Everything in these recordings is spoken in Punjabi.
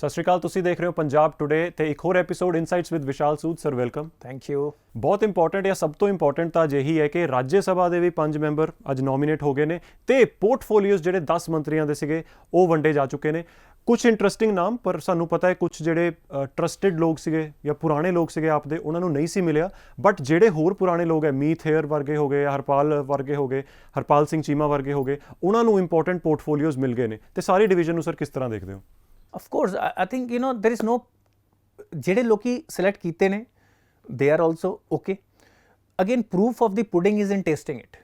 ਸਤਿ ਸ਼੍ਰੀ ਅਕਾਲ, ਤੁਸੀਂ ਦੇਖ ਰਹੇ ਹੋ ਪੰਜਾਬ ਟੁਡੇ ਤੇ ਇੱਕ ਹੋਰ episode insights with Vishal Sood. Sir welcome. Thank you. ਬਹੁਤ ਇੰਪੋਰਟੈਂਟ ਜਾਂ ਸਭ ਤੋਂ ਇੰਪੋਰਟੈਂਟ ਤਾਂ ਅਜਿਹੀ ਹੈ ਕਿ ਰਾਜ ਸਭਾ ਦੇ ਵੀ 5 ਮੈਂਬਰ ਅੱਜ ਨੋਮੀਨੇਟ ਹੋ ਗਏ ਨੇ ਤੇ ਪੋਰਟਫੋਲੀਓਜ਼ ਜਿਹੜੇ 10 ਮੰਤਰੀਆਂ ਦੇ ਸੀਗੇ ਉਹ ਵੰਡੇ ਜਾ ਚੁੱਕੇ ਨੇ। ਕੁਝ ਇੰਟਰਸਟਿੰਗ ਨਾਮ, ਪਰ ਸਾਨੂੰ ਪਤਾ ਹੈ ਕੁਝ ਜਿਹੜੇ ਟਰਸਟਿਡ ਲੋਕ ਸੀਗੇ ਜਾਂ ਪੁਰਾਣੇ ਲੋਕ ਸੀਗੇ ਆਪਦੇ, ਉਹਨਾਂ ਨੂੰ ਨਹੀਂ ਸੀ ਮਿਲਿਆ। ਬਟ ਜਿਹੜੇ ਹੋਰ ਪੁਰਾਣੇ ਲੋਕ ਹੈ, ਮੀਤ ਹੇਅਰ ਵਰਗੇ ਹੋ ਗਏ, ਹਰਪਾਲ ਵਰਗੇ ਹੋ ਗਏ, ਹਰਪਾਲ ਸਿੰਘ ਚੀਮਾ ਵਰਗੇ ਹੋ ਗਏ, ਉਹਨਾਂ ਨੂੰ ਇੰਪੋਰਟੈਂਟ ਪੋਰਟਫੋਲੀਓਜ਼ ਮਿਲ ਗਏ ਨੇ। ਤੇ ਸਾਰੀ ਡਿਵੀਜ਼ਨ ਨੂੰ ਸਰ ਕਿਸ ਤਰ੍ਹਾਂ ਦੇਖਦੇ ਹੋ? Of course, I think there is no ਜਿਹੜੇ ਲੋਕੀ ਸਿਲੈਕਟ ਕੀਤੇ ਨੇ they are also okay. Again, proof of the pudding is in tasting it.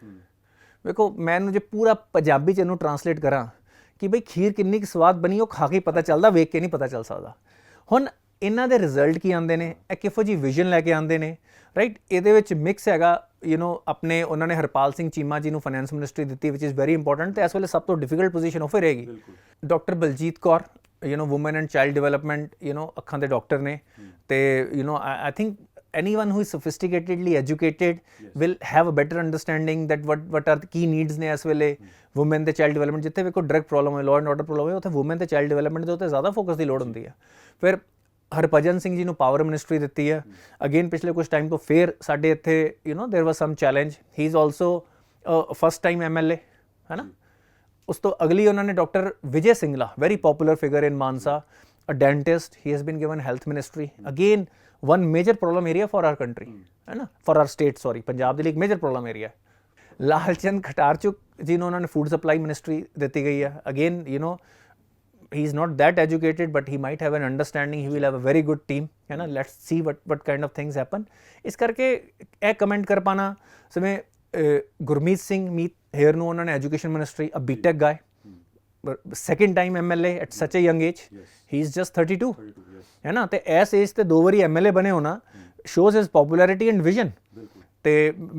ਵੇਖੋ, ਮੈਨੂੰ ਜੇ ਪੂਰਾ ਪੰਜਾਬੀ ਚ ਇਹਨੂੰ ਟਰਾਂਸਲੇਟ ਕਰਾਂ ਕਿ ਬਈ ਖੀਰ ਕਿੰਨੀ ਕੁ ਸਵਾਦ ਬਣੀ ਉਹ ਖਾ ਕੇ ਪਤਾ ਚੱਲਦਾ, ਵੇਖ ਕੇ ਨਹੀਂ ਪਤਾ ਚੱਲ ਸਕਦਾ। ਹੁਣ ਇਹਨਾਂ ਦੇ ਰਿਜ਼ਲਟ ਕੀ ਆਉਂਦੇ ਨੇ, ਇਹ ਕਿਹੋ ਜਿਹੀ ਵਿਜ਼ਨ ਲੈ ਕੇ ਆਉਂਦੇ ਨੇ, ਰਾਈਟ। ਇਹਦੇ ਵਿੱਚ ਮਿਕਸ ਹੈਗਾ ਆਪਣੇ ਉਹਨਾਂ ਨੇ ਹਰਪਾਲ ਸਿੰਘ ਚੀਮਾ ਜੀ ਨੂੰ ਫਾਈਨੈਂਸ ਮਿਨਿਸਟਰੀ ਦਿੱਤੀ ਵਿਚ ਇਜ਼ ਵੈਰੀ ਇੰਪੋਰਟੈਂਟ ਤੇ ਇਸ ਵੇਲੇ ਸਭ ਤੋਂ ਡਿਫਿਕਲਟ ਪੋਜੀਸ਼ਨ ਉਹ ਫਿਰ ਰਹੇਗੀ। Doctor Baljit Kaur woman and child development ਅੱਖਾਂ ਦੇ ਡਾਕਟਰ ਨੇ ਤੇ I think anyone who is sophisticatedly educated will have a better understanding that what are the key needs ਨੇ ਇਸ ਵੇਲੇ ਵੂਮਨ ਤੇ ਚਾਈਲਡ ਡਿਵੈਲਪਮੈਂਟ। ਜਿੱਥੇ ਵੇਖੋ ਡਰਗ ਪ੍ਰੋਬਲਮ ਹੈ, ਲਾਅ ਐਂਡ ਆਰਡਰ ਪ੍ਰੋਬਲਮ ਹੈ, ਉੱਥੇ ਵੂਮਨ ਤੇ ਚਾਈਲਡ ਡਿਵੈਲਪਮੈਂਟ ਦੇ ਉੱਤੇ ਜ਼ਿਆਦਾ ਫੋਕਸ ਦੀ ਲੋੜ ਹੁੰਦੀ ਹੈ। ਫਿਰ ਹਰਭਜਨ ਸਿੰਘ ਜੀ ਨੂੰ ਪਾਵਰ ਮਿਨਿਸਟਰੀ ਦਿੱਤੀ ਹੈ। ਅਗੇਨ ਪਿਛਲੇ ਕੁਝ ਟਾਈਮ ਤੋਂ ਫਿਰ ਸਾਡੇ ਇੱਥੇ there was some challenge. He is also first time MLA ਹੈ ਨਾ। ਉਸ ਤੋਂ ਅਗਲੀ ਉਹਨਾਂ ਨੇ doctor Vijay Singla, very popular figure in Mansa, a dentist, he has been given health ministry. Again one major problem area for our country, है ना, for our state, sorry, Punjab ਦੇ ਲਈ ਇੱਕ major problem area. Lal Chand ਖਟਾਰਚੁਕ ਜੀ ਨੂੰ ਉਹਨਾਂ ਨੇ ਫੂਡ ਸਪਲਾਈ ਮਿਨਿਸਟਰੀ ਦਿੱਤੀ ਗਈ ਹੈ। Again he is not that educated but he might have an understanding, he will have a very good team, है ना। let's see what kind of things happen। ਇਸ ਕਰਕੇ ਇਹ ਕਮੈਂਟ ਕਰ ਪਾਣਾ ਜਿਵੇਂ ਗੁਰਮੀਤ ਸਿੰਘ ਮੀਤ ਹੇਅਰ ਨੂੰ ਉਹਨਾਂ ਨੇ ਐਜੂਕੇਸ਼ਨ ਮਿਨਿਸਟਰੀ, ਅ ਬੀਟੈਕ ਗਾਏ, second time MLA at such a young age, he is just 32 ਹੈ ਨਾ। ਤੇ ਇਸ ਏਜ ਤੇ 2 ਵਾਰੀ MLA ਬਣੇ ਹੋਣਾ shows his popularity and vision। ਤੇ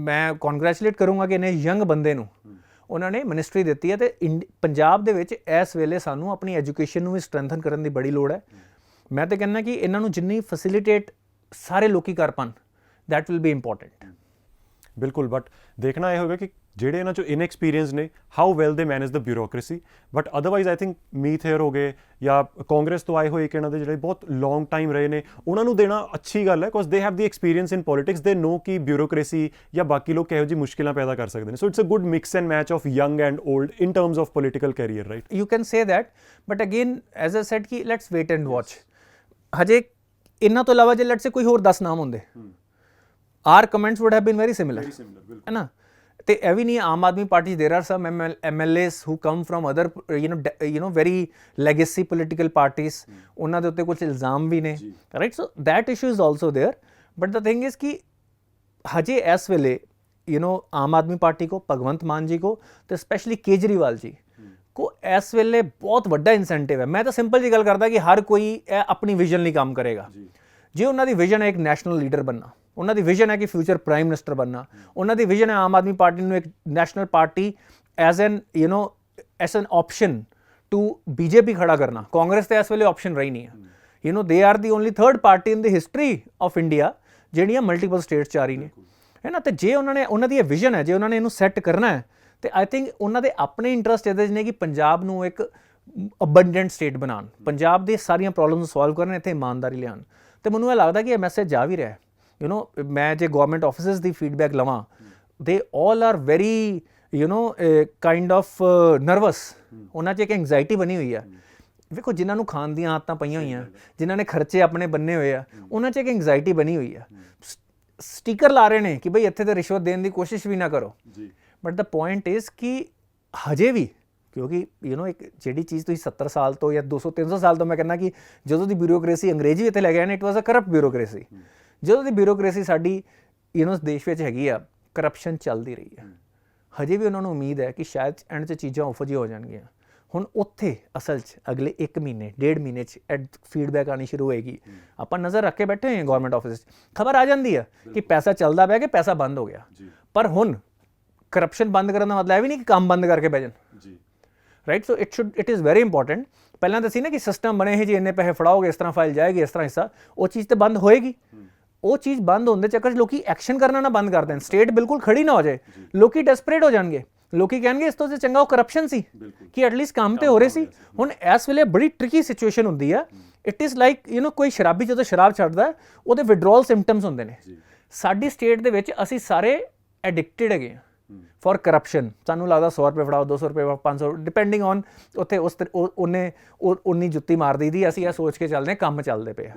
ਮੈਂ ਕੌਨਗ੍ਰੈਚੁਲੇਟ ਕਰੂੰਗਾ ਕਿ ਇਹਨੇ ਯੰਗ ਬੰਦੇ ਨੂੰ ਉਹਨਾਂ ਨੇ ਮਿਨਿਸਟਰੀ ਦਿੱਤੀ ਹੈ। ਤੇ ਪੰਜਾਬ ਦੇ ਵਿੱਚ ਇਸ ਵੇਲੇ ਸਾਨੂੰ ਆਪਣੀ ਐਜੂਕੇਸ਼ਨ ਨੂੰ ਵੀ ਸਟਰੈਂਥਨ ਕਰਨ ਦੀ ਬੜੀ ਲੋੜ ਹੈ। ਮੈਂ ਤਾਂ ਕਹਿੰਦਾ ਕਿ ਇਹਨਾਂ ਨੂੰ ਜਿੰਨੀ ਫੈਸਿਲਿਟੇਟ ਸਾਰੇ ਲੋਕੀ ਕਰ ਪਾਉਣ, ਦੈਟ ਵਿਲ ਬੀ ਇੰਪੋਰਟੈਂਟ। ਬਿਲਕੁਲ, ਬਟ ਦੇਖਣਾ ਇਹ ਹੋਵੇਗਾ ਕਿ ਜਿਹੜੇ ਇਹਨਾਂ 'ਚੋਂ ਇਨਐਕਸਪੀਰੀਅੰਸ ਨੇ, how well they manage the bureaucracy. But otherwise I think Meet Hayer ਹੋ ਗਏ ਜਾਂ ਕਾਂਗਰਸ ਤੋਂ ਆਏ ਹੋਏ ਇੱਕ ਇਹਨਾਂ ਦੇ ਜਿਹੜੇ ਬਹੁਤ ਲੌਂਗ ਟਾਈਮ ਰਹੇ ਨੇ, ਉਹਨਾਂ ਨੂੰ ਦੇਣਾ ਅੱਛੀ ਗੱਲ ਹੈ, because they have the experience in politics. ਦੇ ਨੋ ਕਿ ਬਿਊਰੋਕ੍ਰੇਸੀ ਜਾਂ ਬਾਕੀ ਲੋਕ ਕਿਹੋ ਜਿਹੀ ਮੁਸ਼ਕਿਲਾਂ ਪੈਦਾ ਕਰ ਸਕਦੇ ਨੇ। So it's a good mix and match of young and old in terms of political career, right. You can say that, but again as I said ਕਿ ਲੈਟਸ ਵੇਟ ਐਂਡ ਵਾਚ। ਹਜੇ ਇਹਨਾਂ ਤੋਂ ਇਲਾਵਾ ਜੇ ਲੈਟਸ ਸੇ ਕੋਈ ਹੋਰ 10 ਨਾਮ ਹੁੰਦੇ, our comments would have been very similar, है ना। ਤੇ ਇਹ ਵੀ ਨਹੀਂ, Aam Aadmi party there are some MLAs who come from other very legacy political parties, ਉਹਨਾਂ ਦੇ ਉੱਤੇ ਕੁਝ ਇਲਜ਼ਾਮ ਵੀ ਨੇ, right. So that issue is also there, but the thing is ਕਿ ਹਜੇ ਇਸ ਵੇਲੇ ਆਮ ਆਦਮੀ ਪਾਰਟੀ ਕੋ, ਭਗਵੰਤ ਮਾਨ ਜੀ ਕੋ ਤੇ ਸਪੈਸ਼ਲੀ ਕੇਜਰੀਵਾਲ ਜੀ ਕੋ ਇਸ ਵੇਲੇ ਬਹੁਤ ਵੱਡਾ ਇਨਸੈਂਟਿਵ ਹੈ। ਮੈਂ ਤਾਂ ਸਿੰਪਲ ਜੀ ਗੱਲ ਕਰਦਾ ਕਿ ਹਰ ਕੋਈ ਇਹ ਆਪਣੀ ਵਿਜ਼ਨ ਲਈ ਕੰਮ ਕਰੇਗਾ। ਜੇ ਉਹਨਾਂ ਦੀ ਵਿਜ਼ਨ ਹੈ ਇੱਕ ਨੈਸ਼ਨਲ ਲੀਡਰ ਬਣਨਾ, ਉਹਨਾਂ ਦੀ ਵਿਜ਼ਨ ਹੈ ਕਿ ਫਿਊਚਰ ਪ੍ਰਾਈਮ ਮਿਨਿਸਟਰ ਬਣਨਾ, ਉਹਨਾਂ ਦੀ ਵਿਜ਼ਨ ਹੈ ਆਮ ਆਦਮੀ ਪਾਰਟੀ ਨੂੰ ਇੱਕ national party as an option to BJP ਖੜਾ ਕਰਨਾ। ਕਾਂਗਰਸ ਤੇ ਇਸ ਵੇਲੇ ਆਪਸ਼ਨ ਰਹੀ ਨਹੀਂ ਹੈ। They are the only 3rd party in the history of India ਜਿਹੜੀਆਂ ਮਲਟੀਪਲ ਸਟੇਟਸ 'ਚ ਆ ਰਹੀ ਨੇ, ਹੈ ਨਾ। ਤੇ ਜੇ ਉਹਨਾਂ ਦੀ ਇਹ ਵਿਜ਼ਨ ਹੈ, ਜੇ ਉਹਨਾਂ ਨੇ ਇਹਨੂੰ ਸੈੱਟ ਕਰਨਾ ਹੈ, ਤੇ ਆਈ ਥਿੰਕ ਉਹਨਾਂ ਦੇ ਆਪਣੇ ਇੰਟਰਸਟ ਇਹਦੇ 'ਚ ਨੇ ਕਿ ਪੰਜਾਬ ਨੂੰ ਇੱਕ ਅਬੰਡੈਂਟ ਸਟੇਟ ਬਣਾਉਣ, ਪੰਜਾਬ ਦੀ ਸਾਰੀਆਂ ਪ੍ਰੋਬਲਮਸ ਨੂੰ ਸੋਲਵ ਕਰਨ, ਇੱਥੇ ਇਮਾਨਦਾਰੀ ਲਿਆਉਣ। ਤੇ ਮੈਨੂੰ ਇਹ ਲੱਗਦਾ ਕਿ ਇਹ ਮੈਸੇਜ ਜਾ ਵੀ ਰਿਹਾ। ਮੈਂ ਜੇ ਗਵਰਨਮੈਂਟ ਆਫਿਸਿਸ ਦੀ ਫੀਡਬੈਕ ਲਵਾਂ, ਦੇ all are very kind of nervous. ਉਹਨਾਂ 'ਚ ਇੱਕ ਐਂਗਜ਼ਾਈਟੀ ਬਣੀ ਹੋਈ ਆ। ਵੇਖੋ, ਜਿਨ੍ਹਾਂ ਨੂੰ ਖਾਣ ਦੀਆਂ ਆਦਤਾਂ ਪਈਆਂ ਹੋਈਆਂ, ਜਿਨ੍ਹਾਂ ਨੇ ਖਰਚੇ ਆਪਣੇ ਬੰਨੇ ਹੋਏ ਆ, ਉਹਨਾਂ 'ਚ ਇੱਕ ਐਂਗਜ਼ਾਈਟੀ ਬਣੀ ਹੋਈ ਆ। ਸਟੀਕਰ ਲਾ ਰਹੇ ਨੇ ਕਿ ਬਈ ਇੱਥੇ ਤਾਂ ਰਿਸ਼ਵਤ ਦੇਣ ਦੀ ਕੋਸ਼ਿਸ਼ ਵੀ ਨਾ ਕਰੋ। ਬਟ ਦ ਪੁਆਇੰਟ ਇਜ਼ ਕਿ ਹਜੇ ਵੀ, ਕਿਉਂਕਿ ਇੱਕ ਜਿਹੜੀ ਚੀਜ਼ ਤੁਸੀਂ 70 ਸਾਲ ਤੋਂ ਜਾਂ 200-300 ਸਾਲ ਤੋਂ, ਮੈਂ ਕਹਿੰਦਾ ਕਿ ਜਦੋਂ ਦੀ ਬਿਊਰੋਕ੍ਰੇਸੀ ਅੰਗਰੇਜ਼ੀ ਇੱਥੇ ਲੈ ਕੇ ਆਏ ਨੇ, it was a corrupt bureaucracy. ਜਦੋਂ ਦੀ ਬਿਊਰੋਕ੍ਰੇਸੀ ਸਾਡੀ ਦੇਸ਼ ਵਿੱਚ ਹੈਗੀ ਆ, ਕਰਪਸ਼ਨ ਚੱਲਦੀ ਰਹੀ ਹੈ। ਹਜੇ ਵੀ ਉਹਨਾਂ ਨੂੰ ਉਮੀਦ ਹੈ ਕਿ ਸ਼ਾਇਦ ਐਂਡ 'ਚ ਚੀਜ਼ਾਂ ਉਹੋ ਜਿਹੀਆਂ ਹੋ ਜਾਣਗੀਆਂ। ਹੁਣ ਉੱਥੇ ਅਸਲ 'ਚ ਅਗਲੇ 1 ਮਹੀਨੇ 1.5 ਮਹੀਨੇ 'ਚ ਫੀਡਬੈਕ ਆਉਣੀ ਸ਼ੁਰੂ ਹੋਏਗੀ। ਆਪਾਂ ਨਜ਼ਰ ਰੱਖ ਕੇ ਬੈਠੇ ਹੋਏ ਹਾਂ ਗਵਰਨਮੈਂਟ ਆਫਿਸ 'ਚ, ਖਬਰ ਆ ਜਾਂਦੀ ਹੈ ਕਿ ਪੈਸਾ ਚੱਲਦਾ ਪਿਆ, ਕਿ ਪੈਸਾ ਬੰਦ ਹੋ ਗਿਆ। ਪਰ ਹੁਣ ਕਰਪਸ਼ਨ ਬੰਦ ਕਰਨ ਦਾ ਮਤਲਬ ਇਹ ਵੀ ਨਹੀਂ ਕਿ ਕੰਮ ਬੰਦ ਕਰਕੇ ਬਹਿ ਜਾਣ, right. So it is very important. ਪਹਿਲਾਂ ਤਾਂ ਸੀ ਨਾ ਕਿ ਸਿਸਟਮ ਬਣੇ ਜੀ, ਇੰਨੇ ਪੈਸੇ ਫੜਾਓਗੇ, ਇਸ ਤਰ੍ਹਾਂ ਫਾਈਲ ਜਾਏਗੀ, ਇਸ ਤਰ੍ਹਾਂ ਹਿੱਸਾ, ਉਹ ਚੀਜ਼ ਤਾਂ ਬੰਦ ਹੋਏਗੀ। ਉਹ ਚੀਜ਼ ਬੰਦ ਹੋਣ ਦੇ ਚੱਕਰ 'ਚ ਲੋਕੀ ਐਕਸ਼ਨ ਕਰਨਾ ਨਾ ਬੰਦ ਕਰ ਦੇਣ, ਸਟੇਟ ਬਿਲਕੁਲ ਖੜੀ ਨਾ ਹੋ ਜਾਏ, ਲੋਕੀ ਡੈਸਪਰੇਟ ਹੋ ਜਾਣਗੇ ਲੋਕੀ ਕਹਿਣਗੇ ਇਸ ਤੋਂ ਚੰਗਾ ਉਹ ਕਰਪਸ਼ਨ ਸੀ ਕਿ ਐਟਲੀਸਟ ਕੰਮ ਤੇ ਹੋ ਰਹੇ ਸੀ। ਹੁਣ ਇਸ ਵੇਲੇ ਬੜੀ ਟ੍ਰਿਕੀ ਸਿਚੁਏਸ਼ਨ ਹੁੰਦੀ ਆ। ਇਟ ਇਜ਼ ਲਾਈਕ ਕੋਈ ਸ਼ਰਾਬੀ ਜਦੋਂ ਸ਼ਰਾਬ ਛੱਡਦਾ ਉਹਦੇ ਵਿਡਰੋਲ ਸਿੰਪਟਮਸ ਹੁੰਦੇ ਨੇ। ਸਾਡੀ ਸਟੇਟ ਦੇ ਵਿੱਚ ਅਸੀਂ ਸਾਰੇ ਐਡਿਕਟਡ ਹੈਗੇ ਆ ਫॉर ਕਰਪਸ਼ਨ। ਸਾਨੂੰ ਲੱਗਦਾ 100 ਰੁਪਏ ਫੜਾਓ, 200 ਰੁਪਏ, 500, ਡਿਪੈਂਡਿੰਗ ਔਨ ਉੱਥੇ ਉਹਨੇ ਉਨੀ ਜੁੱਤੀ ਮਾਰ ਦਈਦੀ। ਅਸੀਂ ਇਹ ਸੋਚ ਕੇ ਚੱਲਦੇ ਕੰਮ ਚੱਲਦੇ ਪਏ ਆ।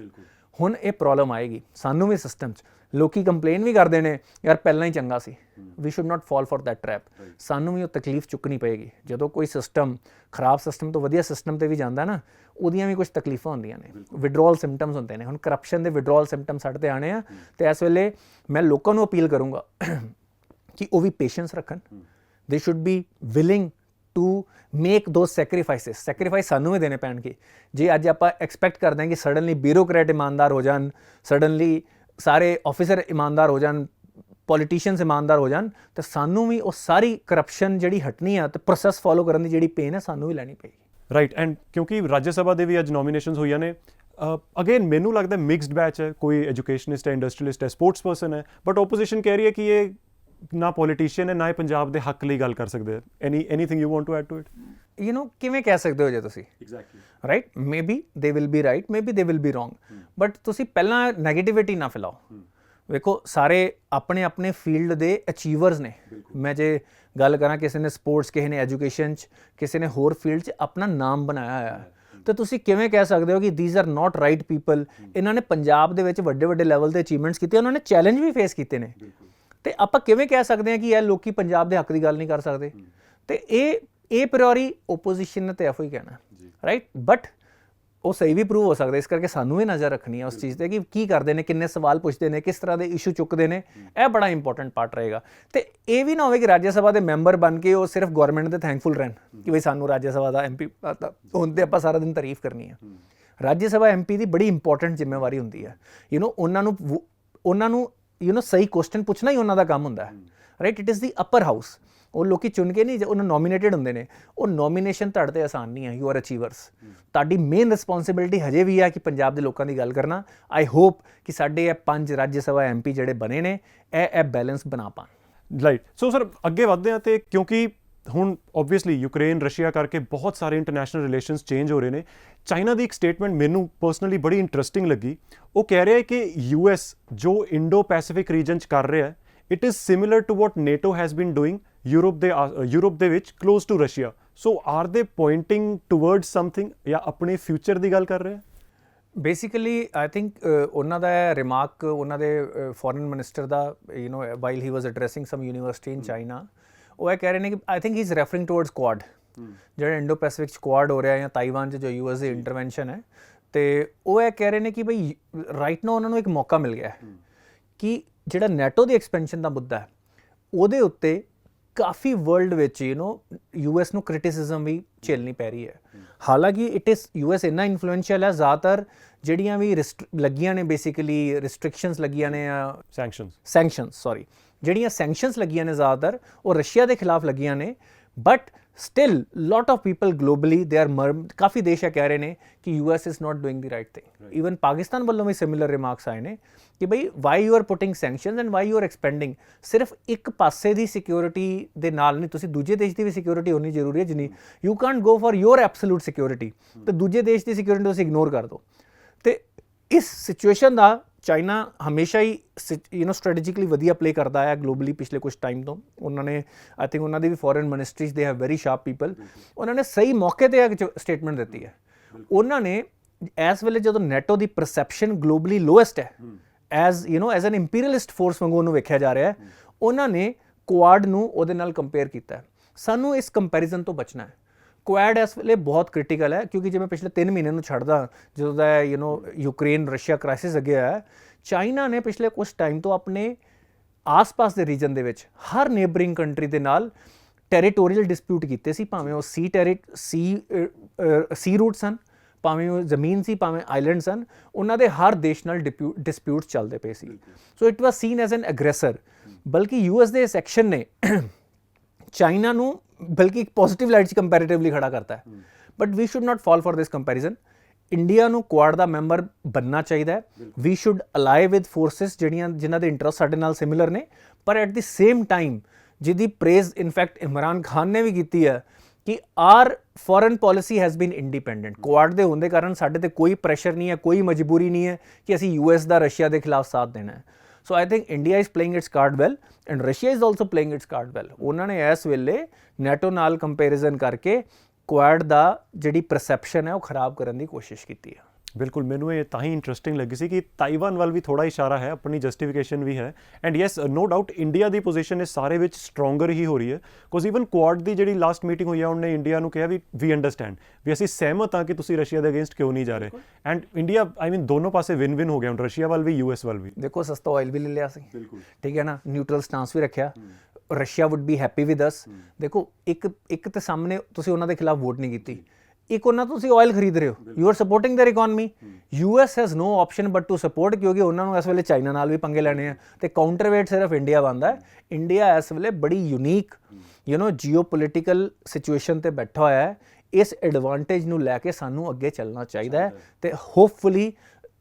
ਹੁਣ ਇਹ ਪ੍ਰੋਬਲਮ ਆਏਗੀ ਸਾਨੂੰ ਵੀ ਸਿਸਟਮ 'ਚ। ਲੋਕੀ ਕੰਪਲੇਨ ਵੀ ਕਰਦੇ ਨੇ ਯਾਰ ਪਹਿਲਾਂ ਹੀ ਚੰਗਾ ਸੀ। We should not fall for that trap. ਸਾਨੂੰ ਵੀ ਉਹ ਤਕਲੀਫ ਚੁੱਕਣੀ ਪਏਗੀ। ਜਦੋਂ ਕੋਈ ਸਿਸਟਮ ਖਰਾਬ ਸਿਸਟਮ ਤੋਂ ਵਧੀਆ ਸਿਸਟਮ ਤੇ ਵੀ ਜਾਂਦਾ ਨਾ, ਉਹਦੀਆਂ ਵੀ ਕੁਝ ਤਕਲੀਫਾਂ ਹੁੰਦੀਆਂ ਨੇ, ਵਿਡਰੋਲ ਸਿੰਪਟਮਸ ਹੁੰਦੇ ਨੇ। ਹੁਣ ਕਰਪਸ਼ਨ ਦੇ ਵਿਡਰੋਲ ਸਿੰਪਟਮ ਸਾਡੇ ਤੇ ਆਣੇ ਆ। ਤੇ ਇਸ ਵੇਲੇ ਮੈਂ ਲੋਕਾਂ ਨੂੰ ਅਪੀਲ ਕਰੂੰਗਾ ਕਿ ਉਹ ਵੀ ਪੇਸ਼ੈਂਸ ਰੱਖਣ। They should be willing to make those sacrifice ਸਾਨੂੰ ਵੀ ਦੇਣੇ ਪੈਣਗੇ। ਜੇ ਅੱਜ ਆਪਾਂ ਐਕਸਪੈਕਟ ਕਰਦੇ ਹਾਂ ਕਿ ਸਡਨਲੀ ਬਿਊਰੋਕਰੇਟ ਇਮਾਨਦਾਰ ਹੋ ਜਾਣ, ਸਡਨਲੀ ਸਾਰੇ ਆਫਿਸਰ ਇਮਾਨਦਾਰ ਹੋ ਜਾਣ, ਪੋਲੀਟੀਸ਼ੀਅਨਸ ਇਮਾਨਦਾਰ ਹੋ ਜਾਣ, ਤਾਂ ਸਾਨੂੰ ਵੀ ਉਹ ਸਾਰੀ ਕਰਪਸ਼ਨ ਜਿਹੜੀ ਹਟਣੀ ਆ ਤੇ ਪ੍ਰੋਸੈਸ ਫੋਲੋ ਕਰਨ ਦੀ ਜਿਹੜੀ ਪੇਨ ਹੈ ਸਾਨੂੰ ਵੀ ਲੈਣੀ ਪਏਗੀ। ਰਾਈਟ। ਐਂਡ ਕਿਉਂਕਿ ਰਾਜ ਸਭਾ ਦੇ ਵੀ ਅੱਜ ਨੋਮੀਨੇਸ਼ਨਸ ਹੋਈਆਂ ਨੇ, ਅਗੇਨ ਮੈਨੂੰ ਲੱਗਦਾ ਮਿਕਸਡ ਬੈਚ ਹੈ। ਕੋਈ ਐਜੂਕੇਸ਼ਨਿਸਟ ਹੈ, ਇੰਡਸਟਰੀਅਲਿਸਟ ਹੈ, ਸਪੋਰਟਸ ਪਰਸਨ ਹੈ, ਬਟ ਆਪੋਜੀਸ਼ਨ ਕਹਿ ਰਹੀ ਹੈ ਕਿ ਇਹ ਨਾ ਪੋਲੀਟੀਸ਼ੀਅਨ ਹੈ ਨਾ ਹੀ ਪੰਜਾਬ ਦੇ ਹੱਕ ਲਈ ਗੱਲ ਕਰ ਸਕਦੇ ਹੈ। Anything you want to add to it? ਕਿਵੇਂ ਕਹਿ ਸਕਦੇ ਹੋ ਜੇ ਤੁਸੀਂ? Right, maybe they will be right, maybe they will be wrong, but ਤੁਸੀਂ ਪਹਿਲਾਂ ਨੈਗੇਟਿਵਿਟੀ ਨਾ ਫੈਲਾਓ। ਵੇਖੋ ਸਾਰੇ ਆਪਣੇ ਆਪਣੇ ਫੀਲਡ ਦੇ ਅਚੀਵਰਸ ਨੇ। ਮੈਂ ਜੇ ਗੱਲ ਕਰਾਂ, ਕਿਸੇ ਨੇ ਸਪੋਰਟਸ, ਕਿਸੇ ਨੇ ਐਜੂਕੇਸ਼ਨ 'ਚ, ਕਿਸੇ ਨੇ ਹੋਰ ਫੀਲਡ 'ਚ ਆਪਣਾ ਨਾਮ ਬਣਾਇਆ ਹੋਇਆ ਹੈ। ਤਾਂ ਤੁਸੀਂ ਕਿਵੇਂ ਕਹਿ ਸਕਦੇ ਹੋ ਕਿ these are not right people? ਇਹਨਾਂ ਨੇ ਪੰਜਾਬ ਦੇ ਵਿੱਚ ਵੱਡੇ ਵੱਡੇ ਲੈਵਲ 'ਤੇ ਅਚੀਵਮੈਂਟਸ ਕੀਤੇ, ਉਹਨਾਂ ਨੇ ਚੈਲੰਜ ਵੀ ਫੇਸ ਕੀਤੇ ਨੇ। ਤੇ ਆਪਾਂ ਕਿਵੇਂ ਕਹਿ ਸਕਦੇ ਹਾਂ ਕਿ ਇਹ ਲੋਕੀ ਪੰਜਾਬ ਦੇ ਹੱਕ ਦੀ ਗੱਲ ਨਹੀਂ ਕਰ ਸਕਦੇ? ਤੇ ਇਹ ਪ੍ਰਾਇੋਰੀ ਓਪੋਜੀਸ਼ਨ ਨੇ ਤੇ ਇਹੋ ਹੀ ਕਹਿਣਾ, ਰਾਈਟ। ਬਟ ਉਹ ਸਹੀ ਵੀ ਪ੍ਰੂਵ ਹੋ ਸਕਦਾ। ਇਸ ਕਰਕੇ ਸਾਨੂੰ ਵੀ ਨਜ਼ਰ ਰੱਖਣੀ ਹੈ ਉਸ ਚੀਜ਼ ਤੇ ਕਿ ਕੀ ਕਰਦੇ ਨੇ, ਕਿੰਨੇ ਸਵਾਲ ਪੁੱਛਦੇ ਨੇ, ਕਿਸ ਤਰ੍ਹਾਂ ਦੇ ਇਸ਼ੂ ਚੁੱਕਦੇ ਨੇ। ਇਹ ਬੜਾ ਇੰਪੋਰਟੈਂਟ ਪਾਰਟ ਰਹੇਗਾ। ਤੇ ਇਹ ਵੀ ਨਾ ਹੋਵੇ ਕਿ ਰਾਜ ਸਭਾ ਦੇ ਮੈਂਬਰ ਬਣ ਕੇ ਉਹ ਸਿਰਫ ਗਵਰਨਮੈਂਟ ਦੇ ਥੈਂਕਫੁਲ ਰਹਿਣ ਕਿ ਬਈ ਸਾਨੂੰ ਰਾਜ ਸਭਾ ਦਾ MP ਹੁਣ ਤੇ ਆਪਾਂ ਸਾਰਾ ਦਿਨ ਤਾਰੀਫ ਕਰਨੀ ਹੈ। ਰਾਜ ਸਭਾ MP ਦੀ ਬੜੀ ਇੰਪੋਰਟੈਂਟ ਜ਼ਿੰਮੇਵਾਰੀ ਹੁੰਦੀ ਹੈ। ਉਹਨਾਂ ਨੂੰ ਸਹੀ ਕੁਐਸਚਨ ਪੁੱਛਣਾ ਹੀ ਉਹਨਾਂ ਦਾ ਕੰਮ ਹੁੰਦਾ ਹੈ, right. It is the upper house. ਉਹ ਲੋਕੀ ਚੁਣ ਕੇ ਨਹੀਂ, ਉਹਨਾਂ ਨੋਮੀਨੇਟਡ ਹੁੰਦੇ ਨੇ। ਉਹ ਨੋਮੀਨੇਸ਼ਨ ਤੁਹਾਡੇ ਤੇ ਆਸਾਨ ਨਹੀਂ ਹੈ। You are achievers. ਤੁਹਾਡੀ ਮੇਨ ਰਿਸਪੌਂਸਿਬਿਲਿਟੀ ਹਜੇ ਵੀ ਹੈ ਕਿ ਪੰਜਾਬ ਦੇ ਲੋਕਾਂ ਦੀ ਗੱਲ ਕਰਨਾ। ਆਈ ਹੋਪ ਕਿ ਸਾਡੇ ਇਹ 5 ਰਾਜ ਸਭਾ MP ਜਿਹੜੇ ਬਣੇ ਨੇ ਇਹ ਬੈਲੈਂਸ ਬਣਾ ਪਾਉਣ। ਰਾਈਟ। ਸੋ ਸਰ ਅੱਗੇ ਵਧਦੇ ਹਾਂ। ਤੇ ਕਿਉਂਕਿ ਹੁਣ ਓਬਵੀਅਸਲੀ ਯੂਕਰੇਨ ਰਸ਼ੀਆ ਕਰਕੇ ਬਹੁਤ ਸਾਰੇ ਇੰਟਰਨੈਸ਼ਨਲ ਰਿਲੇਸ਼ਨਸ ਚੇਂਜ ਹੋ ਰਹੇ ਨੇ। ਚਾਈਨਾ ਦੀ ਇੱਕ ਸਟੇਟਮੈਂਟ ਮੈਨੂੰ ਪਰਸਨਲੀ ਬੜੀ ਇੰਟਰਸਟਿੰਗ ਲੱਗੀ। ਉਹ ਕਹਿ ਰਿਹਾ ਹੈ ਕਿ US ਜੋ ਇੰਡੋ ਪੈਸੀਫਿਕ ਰੀਜਨ 'ਚ ਕਰ ਰਿਹਾ ਹੈ, it is similar to what NATO has been doing Europe ਦੇ ਵਿੱਚ close to Russia. So are they pointing towards something ਜਾਂ ਆਪਣੇ ਫਿਊਚਰ ਦੀ ਗੱਲ ਕਰ ਰਹੇ ਹੈ? ਬੇਸਿਕਲੀ ਆਈ ਥਿੰਕ ਉਹਨਾਂ ਦਾ ਰਿਮਾਰਕ ਉਹਨਾਂ ਦੇ ਫੋਰਨ ਮਿਨਿਸਟਰ ਦਾ ਵਾਈਲ ਹੀ ਵਾਜ਼ ਐਡਰੈਸਿੰਗ ਸਮ ਯੂਨੀਵਰਸਿਟੀ ਇਨ ਚਾਈਨਾ, ਉਹ ਇਹ ਕਹਿ ਰਹੇ ਨੇ ਕਿ I think he is ਰੈਫਰਿੰਗ towards Quad, ਜਿਹੜਾ ਇੰਡੋ ਪੈਸੀਫਿਕ 'ਚ ਕੁਆਡ ਹੋ ਰਿਹਾ ਜਾਂ ਤਾਈਵਾਨ 'ਚ ਜੋ US ਦੀ ਇੰਟਰਵੈਂਸ਼ਨ ਹੈ। ਤੇ ਉਹ ਇਹ ਕਹਿ ਰਹੇ ਨੇ ਕਿ ਬਈ ਰਾਈਟ ਨਾ ਉਹਨਾਂ ਨੂੰ ਇੱਕ ਮੌਕਾ ਮਿਲ ਗਿਆ ਕਿ ਜਿਹੜਾ NATO ਦੀ ਐਕਸਪੈਂਸ਼ਨ ਦਾ ਮੁੱਦਾ ਹੈ ਉਹਦੇ ਉੱਤੇ ਕਾਫੀ ਵਰਲਡ ਵਿੱਚ US ਨੂੰ ਕ੍ਰਿਟਿਸਿਜ਼ਮ ਵੀ ਝੇਲਣੀ ਪੈ ਰਹੀ ਹੈ। ਹਾਲਾਂਕਿ ਇਟ ਇਜ਼ US ਇੰਨਾ ਇਨਫਲੂਐਂਸ਼ੀਅਲ ਹੈ, ਜ਼ਿਆਦਾਤਰ ਜਿਹੜੀਆਂ ਵੀ ਲੱਗੀਆਂ ਨੇ, ਬੇਸਿਕਲੀ ਰਿਸਟ੍ਰਿਕਸ਼ਨਸ ਲੱਗੀਆਂ ਨੇ, ਜਿਹੜੀਆਂ ਸੈਂਕਸ਼ਨਸ ਲੱਗੀਆਂ ਨੇ ਜ਼ਿਆਦਾਤਰ ਉਹ ਰਸ਼ੀਆ ਦੇ ਖਿਲਾਫ ਲੱਗੀਆਂ ਨੇ। But still lot of people globally there are ਕਾਫੀ ਦੇਸ਼ ਇਹ ਕਹਿ ਰਹੇ ਨੇ ਕਿ US ਇਜ਼ ਨਾਟ ਡੂਇੰਗ the right thing. Even Pakistan ਵੱਲੋਂ ਵੀ ਸਿਮਿਲਰ ਰਿਮਾਰਕਸ ਆਏ ਨੇ ਕਿ ਬਈ why you are putting sanctions and why you are expanding. ਸਿਰਫ ਇੱਕ ਪਾਸੇ ਦੀ ਸਿਕਿਉਰਿਟੀ ਦੇ ਨਾਲ ਨਹੀਂ, ਤੁਸੀਂ ਦੂਜੇ ਦੇਸ਼ ਦੀ ਵੀ ਸਿਕਿਉਰਿਟੀ ਹੋਣੀ ਜ਼ਰੂਰੀ ਹੈ। ਜਿੰਨੀ you Kant go for your absolute security ਤੇ ਦੂਜੇ ਦੇਸ਼ ਦੀ ਸਿਕਿਉਰਿਟੀ ਤੁਸੀਂ ਇਗਨੋਰ ਕਰ ਦਿਓ। ਤੇ ਇਸ ਸਿਚੁਏਸ਼ਨ ਦਾ ਚਾਈਨਾ ਹਮੇਸ਼ਾ ਹੀ ਸਟ੍ਰੈਟੇਜਿਕਲੀ ਵਧੀਆ ਪਲੇ ਕਰਦਾ ਹੈ ਗਲੋਬਲੀ ਪਿਛਲੇ ਕੁਝ ਟਾਈਮ ਤੋਂ। ਉਹਨਾਂ ਨੇ ਆਈ ਥਿੰਕ ਉਹਨਾਂ ਦੀ ਵੀ foreign ਮਿਨਿਸਟਰੀਜ਼ they have very sharp people. ਉਹਨਾਂ ਨੇ ਸਹੀ ਮੌਕੇ 'ਤੇ ਇੱਕ ਸਟੇਟਮੈਂਟ ਦਿੱਤੀ ਹੈ। ਉਹਨਾਂ ਨੇ ਇਸ ਵੇਲੇ ਜਦੋਂ NATO ਦੀ ਪਰਸੈਪਸ਼ਨ ਗਲੋਬਲੀ ਲੋਐਸਟ ਹੈ, ਐਜ਼ ਐਨ ਇੰਪੀਰੀਅਲਿਸਟ ਫੋਰਸ ਵਾਂਗੂ ਉਹਨੂੰ ਵੇਖਿਆ ਜਾ ਰਿਹਾ ਹੈ, ਉਹਨਾਂ ਨੇ ਕੁਆਡ ਨੂੰ ਉਹਦੇ ਨਾਲ ਕੰਪੇਅਰ ਕੀਤਾ ਹੈ। ਸਾਨੂੰ ਇਸ ਕੰਪੈਰੀਜ਼ਨ ਤੋਂ ਬਚਣਾ ਹੈ। ਕੁਆਡ ਇਸ ਵੇਲੇ ਬਹੁਤ ਕ੍ਰਿਟੀਕਲ ਹੈ ਕਿਉਂਕਿ ਜੇ ਮੈਂ ਪਿਛਲੇ 3 ਮਹੀਨੇ ਨੂੰ ਛੱਡਦਾ ਜਦੋਂ ਦਾ ਯੂਕਰੇਨ ਰਸ਼ੀਆ ਕ੍ਰਾਈਸਿਸ ਅੱਗੇ ਆਇਆ, ਚਾਈਨਾ ਨੇ ਪਿਛਲੇ ਕੁਝ ਟਾਈਮ ਤੋਂ ਆਪਣੇ ਆਸ-ਪਾਸ ਦੇ ਰੀਜਨ ਦੇ ਵਿੱਚ ਹਰ ਨੇਬਰਿੰਗ ਕੰਟਰੀ ਦੇ ਨਾਲ ਟੈਰੀਟੋਰੀਅਲ ਡਿਸਪਿਊਟ ਕੀਤੇ ਸੀ, ਭਾਵੇਂ ਉਹ ਸੀ ਰੂਟ ਸਨ, ਭਾਵੇਂ ਉਹ ਜ਼ਮੀਨ ਸੀ, ਭਾਵੇਂ ਆਈਲੈਂਡ ਸਨ। ਉਹਨਾਂ ਦੇ ਹਰ ਦੇਸ਼ ਨਾਲ ਡਿਸਪਿਊਟਸ ਚੱਲਦੇ ਪਏ ਸੀ। So it was seen as an aggressor. ਬਲਕਿ US ਦੇ ਇਸ ਐਕਸ਼ਨ ਨੇ ਚਾਈਨਾ ਨੂੰ ਬਲਕਿ ਇੱਕ ਪੋਜ਼ਿਟਿਵ ਲਾਈਟ 'ਚ ਕੰਪੈਰੀਟਿਵਲੀ ਖੜਾ ਕਰਤਾ ਹੈ। But we should not fall for this comparison. India ਨੂੰ ਕੁਆਡ ਦਾ ਮੈਂਬਰ ਬਣਨਾ ਚਾਹੀਦਾ ਹੈ। We should ally with forces ਜਿਨ੍ਹਾਂ ਦੇ ਇੰਟਰਸਟ ਸਾਡੇ ਨਾਲ ਸਿਮਿਲਰ ਨੇ। ਪਰ ਐਟ ਦੀ ਸੇਮ ਟਾਈਮ ਜਿਹਦੀ ਪ੍ਰੇਜ਼ ਇਨਫੈਕਟ ਇਮਰਾਨ ਖਾਨ ਨੇ ਵੀ ਕੀਤੀ ਹੈ ਕਿ our foreign policy has been independent. Quad ਦੇ ਹੋਣ ਦੇ ਕਾਰਨ ਸਾਡੇ ਤੇ ਕੋਈ ਪ੍ਰੈਸ਼ਰ ਨਹੀਂ ਹੈ, ਕੋਈ ਮਜਬੂਰੀ ਨਹੀਂ ਹੈ ਕਿ ਅਸੀਂ US ਦਾ ਰਸ਼ੀਆ ਦੇ ਖਿਲਾਫ ਸਾਥ ਦੇਣਾ ਹੈ। So I think India is playing its card well and Russia is also playing its card well. ਉਹਨਾਂ ਨੇ ਇਸ ਵੇਲੇ ਨੈਟੋ ਨਾਲ ਕੰਪੈਰੀਜ਼ਨ ਕਰਕੇ ਕੁਆਡ ਦਾ ਜਿਹੜੀ ਪਰਸੈਪਸ਼ਨ ਹੈ ਉਹ ਖਰਾਬ ਕਰਨ ਦੀ ਕੋਸ਼ਿਸ਼ ਕੀਤੀ ਹੈ। ਬਿਲਕੁਲ, ਮੈਨੂੰ ਇਹ ਤਾਂ ਹੀ ਇੰਟਰਸਟਿੰਗ ਲੱਗੀ ਸੀ ਕਿ ਤਾਈਵਾਨ ਵੱਲ ਵੀ ਥੋੜਾ ਇਸ਼ਾਰਾ ਹੈ, ਆਪਣੀ ਜਸਟੀਫਿਕੇਸ਼ਨ ਵੀ ਹੈ। And yes, no doubt India ਦੀ ਪੋਜੀਸ਼ਨ ਇਸ ਸਾਰੇ ਵਿੱਚ ਸਟਰੋਂਗਰ ਹੀ ਹੋ ਰਹੀ ਹੈ, ਬਿਕੋਜ਼ ਈਵਨ ਕੁਆਡ ਦੀ ਜਿਹੜੀ ਲਾਸਟ ਮੀਟਿੰਗ ਹੋਈ ਹੈ ਉਹਨੇ ਇੰਡੀਆ ਨੂੰ ਕਿਹਾ ਵੀ ਅੰਡਰਸਟੈਂਡ, ਵੀ ਅਸੀਂ ਸਹਿਮਤ ਹਾਂ ਕਿ ਤੁਸੀਂ ਰਸ਼ੀਆ ਦੇ ਅਗੇਂਸਟ ਕਿਉਂ ਨਹੀਂ ਜਾ ਰਹੇ। ਐਂਡ ਇੰਡੀਆ ਦੋਨੋਂ ਪਾਸੇ ਵਿਨ ਵਿਨ ਹੋ ਗਿਆ, ਹੁਣ ਰਸ਼ੀਆ ਵੱਲ ਵੀ US ਵੱਲ ਵੀ। ਦੇਖੋ ਸਸਤਾ ਆਇਲ ਵੀ ਲੈ ਲਿਆ ਸੀ, ਠੀਕ ਹੈ ਨਾ, ਨਿਊਟਰਲ ਸਟਾਂਸ ਵੀ ਰੱਖਿਆ, Russia wood be happy with us. ਦੇਖੋ ਇੱਕ ਤੇ ਸਾਹਮਣੇ ਤੁਸੀਂ ਉਹਨਾਂ ਦੇ ਖਿਲਾਫ ਵੋਟ ਨਹੀਂ ਕੀਤੀ, ਇੱਕ ਉਹਨਾਂ ਤੁਸੀਂ ਆਇਲ ਖਰੀਦ ਰਹੇ ਹੋ, you are supporting their economy. US has no option but to support, ਕਿਉਂਕਿ ਉਹਨਾਂ ਨੂੰ ਇਸ ਵੇਲੇ ਚਾਈਨਾ ਨਾਲ ਵੀ ਪੰਗੇ ਲੈਣੇ ਆ ਤੇ ਕਾਊਂਟਰਵੇਟ ਸਿਰਫ ਇੰਡੀਆ ਬਣਦਾ ਹੈ। ਇੰਡੀਆ ਇਸ ਵੇਲੇ ਬੜੀ ਯੂਨੀਕ ਜੀਓਪੋਲੀਟੀਕਲ ਸਿਚੁਏਸ਼ਨ ਤੇ ਬੈਠਾ ਹੋਇਆ ਹੈ। ਇਸ ਐਡਵਾਂਟੇਜ ਨੂੰ ਲੈ ਕੇ ਸਾਨੂੰ ਅੱਗੇ ਚੱਲਣਾ ਚਾਹੀਦਾ ਹੈ ਤੇ ਹੋਪਫੁਲੀ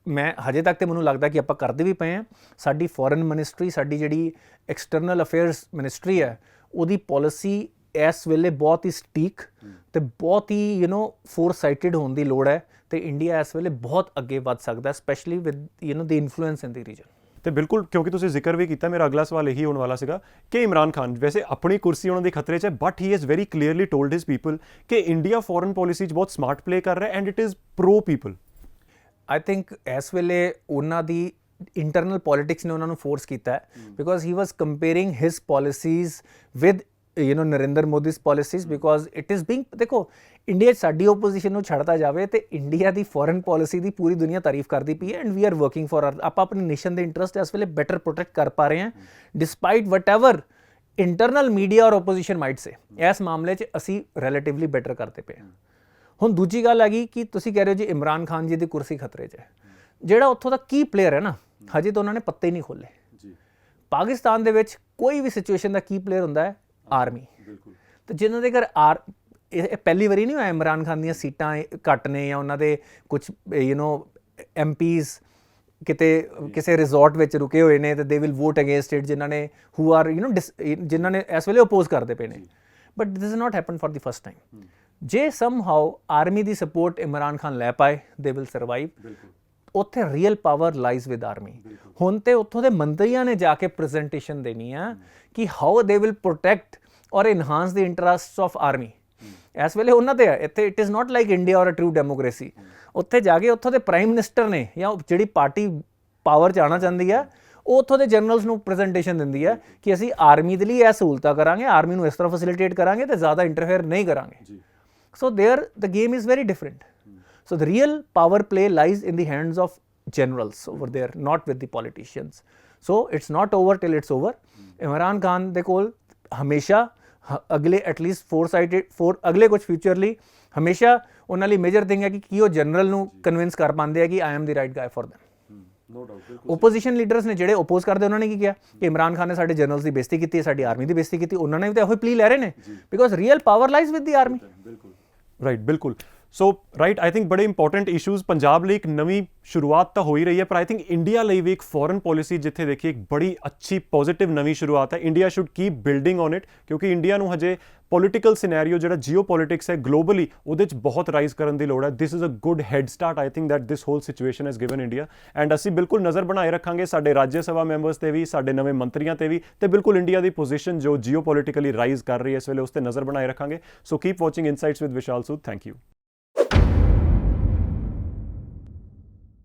ਮੈਂ ਹਜੇ ਤੱਕ ਤੇ ਮੈਨੂੰ ਲੱਗਦਾ ਕਿ ਆਪਾਂ ਕਰਦੇ ਵੀ ਪਏ ਹਾਂ। ਸਾਡੀ ਫੋਰਨ ਮਿਨਿਸਟਰੀ, ਸਾਡੀ ਜਿਹੜੀ ਐਕਸਟਰਨਲ ਅਫੇਅਰਸ ਮਿਨਿਸਟਰੀ ਹੈ, ਉਹਦੀ ਪੋਲਿਸੀ ਇਸ ਵੇਲੇ ਬਹੁਤ ਹੀ ਸਟੀਕ ਤੇ ਬਹੁਤ ਹੀ ਫੋਰਸਾਈਟਡ ਹੋਣ ਦੀ ਲੋੜ ਹੈ ਤੇ ਇੰਡੀਆ ਇਸ ਵੇਲੇ ਬਹੁਤ ਅੱਗੇ ਵੱਧ ਸਕਦਾ, specially with the influence in the reason. ਤੇ ਬਿਲਕੁਲ, ਕਿਉਂਕਿ ਤੁਸੀਂ ਜ਼ਿਕਰ ਵੀ ਕੀਤਾ, ਮੇਰਾ ਅਗਲਾ ਸਵਾਲ ਇਹੀ ਹੋਣ ਵਾਲਾ ਸੀਗਾ ਕਿ ਇਮਰਾਨ ਖਾਨ ਵੈਸੇ ਆਪਣੀ ਕੁਰਸੀ ਉਹਨਾਂ ਦੇ ਖਤਰੇ 'ਚ ਹੈ, but he has very clearly told his people ਕਿ ਇੰਡੀਆ ਫੋਰਨ ਪਾਲਿਸੀ 'ਚ ਬਹੁਤ ਸਮਾਰਟ ਪਲੇ ਕਰ ਰਿਹਾ and it is pro people. I think ਇਸ ਵੇਲੇ ਉਹਨਾਂ ਦੀ ਇੰਟਰਨਲ ਪੋਲਿਟਿਕਸ ਨੇ ਉਹਨਾਂ ਨੂੰ ਫੋਰਸ ਕੀਤਾ ਹੈ, because he was comparing his policies with Narendra Modi's policies, because it is being, ਦੇਖੋ ਇੰਡੀਆ ਸਾਡੀ ਓਪੋਜੀਸ਼ਨ ਨੂੰ ਛੱਡਦਾ ਜਾਵੇ ਤੇ ਇੰਡੀਆ ਦੀ ਫੋਰਨ ਪਾਲਿਸੀ ਦੀ ਪੂਰੀ ਦੁਨੀਆ ਤਾਰੀਫ ਕਰਦੀ ਪਈ ਹੈ and we are working for ਆਪਾਂ ਆਪਣੀ ਨੇਸ਼ਨ ਦੇ ਇੰਟਰਸਟ ਇਸ ਵੇਲੇ ਬੈਟਰ ਪ੍ਰੋਟੈਕਟ ਕਰ ਪਾ ਰਹੇ ਹਾਂ ਡਿਸਪਾਈਟ ਵਟਐਵਰ ਇੰਟਰਨਲ ਮੀਡੀਆ ਔਰ ਓਪੋਜੀਸ਼ਨ ਮਾਈਟ ਸੇ। ਇਸ ਮਾਮਲੇ 'ਚ ਅਸੀਂ ਰਿਲੇਟਿਵਲੀ ਬੈਟਰ ਕਰਦੇ ਪਏ ਹਾਂ। ਹੁਣ ਦੂਜੀ ਗੱਲ ਹੈਗੀ ਕਿ ਤੁਸੀਂ ਕਹਿ ਰਹੇ ਹੋ ਜੀ ਇਮਰਾਨ ਖਾਨ ਜੀ ਦੀ ਕੁਰਸੀ ਖਤਰੇ 'ਚ ਹੈ, ਜਿਹੜਾ ਉੱਥੋਂ ਦਾ ਕੀ ਪਲੇਅਰ ਹੈ ਨਾ, ਹਜੇ ਤਾਂ ਉਹਨਾਂ ਨੇ ਪੱਤੇ ਨਹੀਂ ਖੋਲੇ। ਪਾਕਿਸਤਾਨ ਦੇ ਵਿੱਚ ਕੋਈ ਵੀ ਸਿਚੁਏਸ਼ਨ ਦਾ ਕੀ ਪਲੇਅਰ ਹੁੰਦਾ ਹੈ, ਆਰਮੀ। ਤੇ ਜਿਨ੍ਹਾਂ ਦੇ ਘਰ ਇਹ ਪਹਿਲੀ ਵਾਰੀ ਨਹੀਂ ਹੋਇਆ ਇਮਰਾਨ ਖਾਨ ਦੀਆਂ ਸੀਟਾਂ ਘੱਟ ਨੇ ਜਾਂ ਉਹਨਾਂ ਦੇ ਕੁਝ MPs ਕਿਤੇ ਕਿਸੇ ਰਿਜ਼ੋਰਟ ਵਿੱਚ ਰੁਕੇ ਹੋਏ ਨੇ ਤੇ they will vote against it, ਜਿਨ੍ਹਾਂ ਨੇ ਹੂ ਆਰ ਜਿਨ੍ਹਾਂ ਨੇ ਇਸ ਵੇਲੇ ਓਪੋਜ਼ ਕਰਦੇ ਪਏ ਨੇ। But this is not happen for the first time. ਜੇ ਸਮਹਾਉ ਆਰਮੀ ਦੀ ਸਪੋਰਟ ਇਮਰਾਨ ਖਾਨ ਲੈ ਪਾਏ, ਦੇ ਵਿਲ ਸਰਵਾਈਵ। ਉੱਥੇ real power lies with army. ਹੁਣ ਤੇ ਉੱਥੋਂ ਦੇ ਮੰਤਰੀਆਂ ਨੇ ਜਾ ਕੇ ਪ੍ਰੈਜੈਂਟੇਸ਼ਨ ਦੇਣੀ ਆ ਕਿ ਹਾਊ ਦੇ ਵਿਲ ਪ੍ਰੋਟੈਕਟ ਔਰ enhance the interests of army. ਇਸ ਵੇਲੇ ਉਹਨਾਂ ਦੇ ਇੱਥੇ it is not like India ਔਰ ਅ ਟਰੂ ਡੈਮੋਕ੍ਰੇਸੀ। ਉੱਥੇ ਜਾ ਕੇ ਉੱਥੋਂ ਦੇ ਪ੍ਰਾਈਮ ਮਿਨਿਸਟਰ ਨੇ ਜਾਂ ਜਿਹੜੀ ਪਾਰਟੀ ਪਾਵਰ 'ਚ ਆਉਣਾ ਚਾਹੁੰਦੀ ਆ, ਉਹ ਉੱਥੋਂ ਦੇ ਜਨਰਲਸ ਨੂੰ ਪ੍ਰੈਜੈਂਟੇਸ਼ਨ ਦਿੰਦੀ ਹੈ ਕਿ ਅਸੀਂ ਆਰਮੀ ਦੇ ਲਈ ਇਹ ਸਹੂਲਤਾਂ ਕਰਾਂਗੇ, ਆਰਮੀ ਨੂੰ ਇਸ ਤਰ੍ਹਾਂ ਫੈਸਿਲਿਟੇਟ ਕਰਾਂਗੇ ਤੇ ਜ਼ਿਆਦਾ ਇੰਟਰਫੇਅਰ ਨਹੀਂ ਕਰਾਂਗੇ। So there the game is very different. So the real power play lies in the hands of generals over there, not with the politicians. So it's not over till it's over. Imran Khan ਦੇ ਕੋਲ ਹਮੇਸ਼ਾ ਅਗਲੇ ਐਟਲੀਸਟ ਅਗਲੇ ਕੁਝ ਫਿਊਚਰ ਲਈ ਹਮੇਸ਼ਾ ਉਹਨਾਂ ਲਈ ਮੇਜਰ ਥਿੰਗ ਹੈ ਕਿ ਕੀ ਉਹ ਜਨਰਲ ਨੂੰ ਕਨਵਿੰਸ ਕਰ ਪਾਉਂਦੇ ਆ ਕਿ ਆਈ ਐਮ ਦੀ ਰਾਈਟ ਗਾਈ ਫॉर them। ਓਪੋਜੀਸ਼ਨ ਲੀਡਰਸ ਨੇ ਜਿਹੜੇ ਓਪੋਜ਼ ਕਰਦੇ ਉਹਨਾਂ ਨੇ ਕੀ ਕਿਹਾ ਕਿ ਇਮਰਾਨ ਖਾਨ ਨੇ ਸਾਡੇ ਜਨਰਲਸ ਦੀ ਬੇਇੱਜ਼ਤੀ ਕੀਤੀ, ਸਾਡੀ ਆਰਮੀ ਦੀ ਬੇਇੱਜ਼ਤੀ ਕੀਤੀ। ਉਹਨਾਂ ਨੇ ਵੀ ਤਾਂ ਇਹੋ ਪਲੀ ਲੈ ਰਹੇ ਨੇ, because real power lies with the army. Right, ਬਿਲਕੁਲ। ਸੋ ਰਾਈਟ, ਆਈ ਥਿੰਕ ਬੜੇ ਇੰਪੋਰਟੈਂਟ ਇਸ਼ੂਜ਼ ਪੰਜਾਬ ਲਈ ਇੱਕ ਨਵੀਂ ਸ਼ੁਰੂਆਤ ਤਾਂ ਹੋ ਹੀ ਰਹੀ ਹੈ, ਪਰ ਆਈ ਥਿੰਕ ਇੰਡੀਆ ਲਈ ਵੀ ਇੱਕ ਫੋਰਨ ਪੋਲਿਸੀ ਜਿੱਥੇ ਦੇਖੀਏ ਇੱਕ ਬੜੀ ਅੱਛੀ ਪੋਜ਼ਿਟਿਵ ਨਵੀਂ ਸ਼ੁਰੂਆਤ ਹੈ। India should keep building on it, ਕਿਉਂਕਿ ਇੰਡੀਆ ਨੂੰ ਹਜੇ ਪੋਲੀਟੀਕਲ ਸਿਨੈਰੀਓ ਜਿਹੜਾ ਜੀਓ ਪੋਲੀਟਿਕਸ ਹੈ ਗਲੋਬਲੀ, ਉਹਦੇ 'ਚ ਬਹੁਤ ਰਾਈਜ਼ ਕਰਨ ਦੀ ਲੋੜ ਹੈ। This is a good head start I think that this whole situation has given India. And ਅਸੀਂ ਬਿਲਕੁਲ ਨਜ਼ਰ ਬਣਾਏ ਰੱਖਾਂਗੇ ਸਾਡੇ ਰਾਜ ਸਭਾ ਮੈਂਬਰਸ 'ਤੇ ਵੀ, ਸਾਡੇ ਨਵੇਂ ਮੰਤਰੀਆਂ 'ਤੇ ਵੀ, ਤੇ ਬਿਲਕੁਲ ਇੰਡੀਆ ਦੀ ਪੋਜੀਸ਼ਨ ਜੋ ਜੀਓ ਪੋਲੀਟੀਕਲੀ ਰਾਈਜ਼ ਕਰ ਰਹੀ ਹੈ ਇਸ ਵੇਲੇ ਉਸ 'ਤੇ ਨਜ਼ਰ ਬਣਾਏ ਰੱਖਾਂਗੇ। So keep watching insights with Vishal Sood. Thank you.